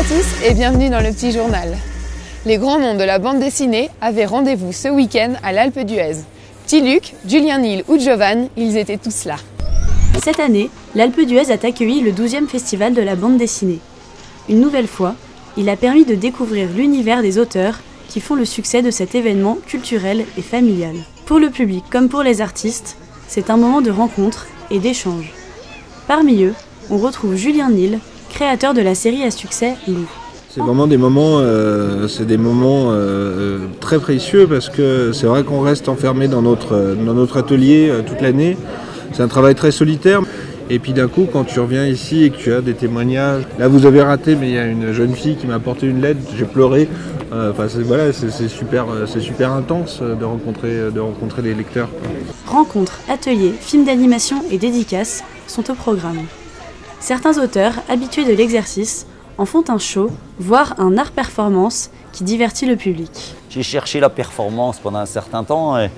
tous et bienvenue dans le petit journal. Les grands noms de la bande dessinée avaient rendez-vous ce week-end à l'Alpe d'Huez. Petit Luc, Julien Nil ou Jovan, ils étaient tous là. Cette année, l'Alpe d'Huez a accueilli le 12e festival de la bande dessinée. Une nouvelle fois, il a permis de découvrir l'univers des auteurs qui font le succès de cet événement culturel et familial. Pour le public comme pour les artistes, c'est un moment de rencontre et d'échange. Parmi eux, on retrouve Julien Nil, créateur de la série à succès Lou. C'est vraiment des moments, très précieux parce que c'est vrai qu'on reste enfermé dans notre atelier toute l'année. C'est un travail très solitaire. Et puis d'un coup, quand tu reviens ici et que tu as des témoignages, là vous avez raté, mais il y a une jeune fille qui m'a apporté une lettre, j'ai pleuré. C'est super intense de rencontrer les lecteurs. Rencontres, ateliers, films d'animation et dédicaces sont au programme. Certains auteurs, habitués de l'exercice, en font un show, voire un art performance qui divertit le public. J'ai cherché la performance pendant un certain temps et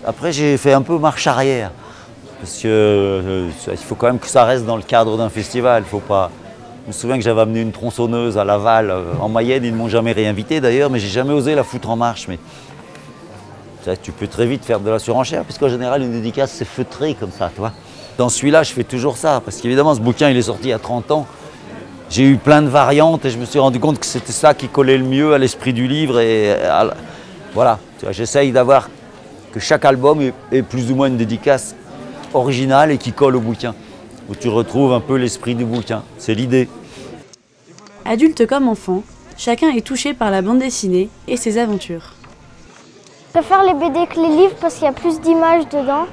après j'ai fait un peu marche arrière. Parce que il faut quand même que ça reste dans le cadre d'un festival. Faut pas... Je me souviens que j'avais amené une tronçonneuse à Laval, en Mayenne, ils ne m'ont jamais réinvité d'ailleurs, mais j'ai jamais osé la foutre en marche. Mais tu peux très vite faire de la surenchère, puisqu'en général une dédicace c'est feutré comme ça, toi. Dans celui-là, je fais toujours ça, parce qu'évidemment ce bouquin il est sorti il y a 30 ans. J'ai eu plein de variantes et je me suis rendu compte que c'était ça qui collait le mieux à l'esprit du livre. Voilà, j'essaye d'avoir que chaque album ait plus ou moins une dédicace originale et qui colle au bouquin, où tu retrouves un peu l'esprit du bouquin. C'est l'idée. Adultes comme enfants, chacun est touché par la bande dessinée et ses aventures. Je préfère les BD que les livres parce qu'il y a plus d'images dedans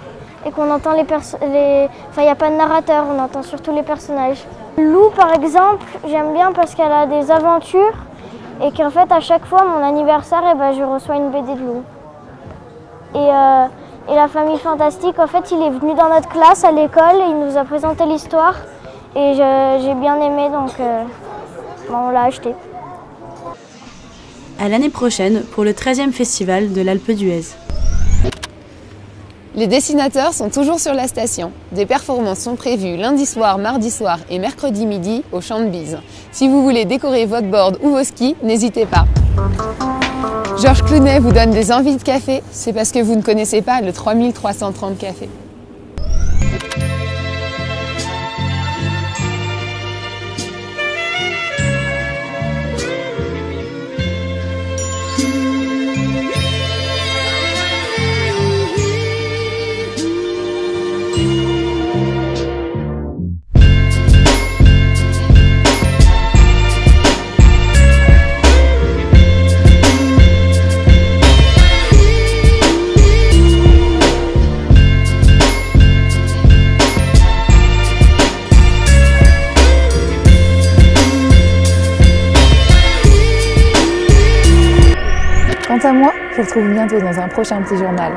et qu'on entend il n'y a pas de narrateur, on entend surtout les personnages. Lou par exemple, j'aime bien parce qu'elle a des aventures et qu'en fait à chaque fois mon anniversaire, je reçois une BD de Lou. Et la famille fantastique, en fait, il est venu dans notre classe à l'école, il nous a présenté l'histoire et j'ai bien aimé, donc on l'a acheté. À l'année prochaine pour le 13e festival de l'Alpe d'Huez. Les dessinateurs sont toujours sur la station. Des performances sont prévues lundi soir, mardi soir et mercredi midi au Champ de Bise. Si vous voulez décorer votre board ou vos skis, n'hésitez pas. Georges Clooney vous donne des envies de café, c'est parce que vous ne connaissez pas le 3330 café. Quant à moi, je vous retrouve bientôt dans un prochain petit journal.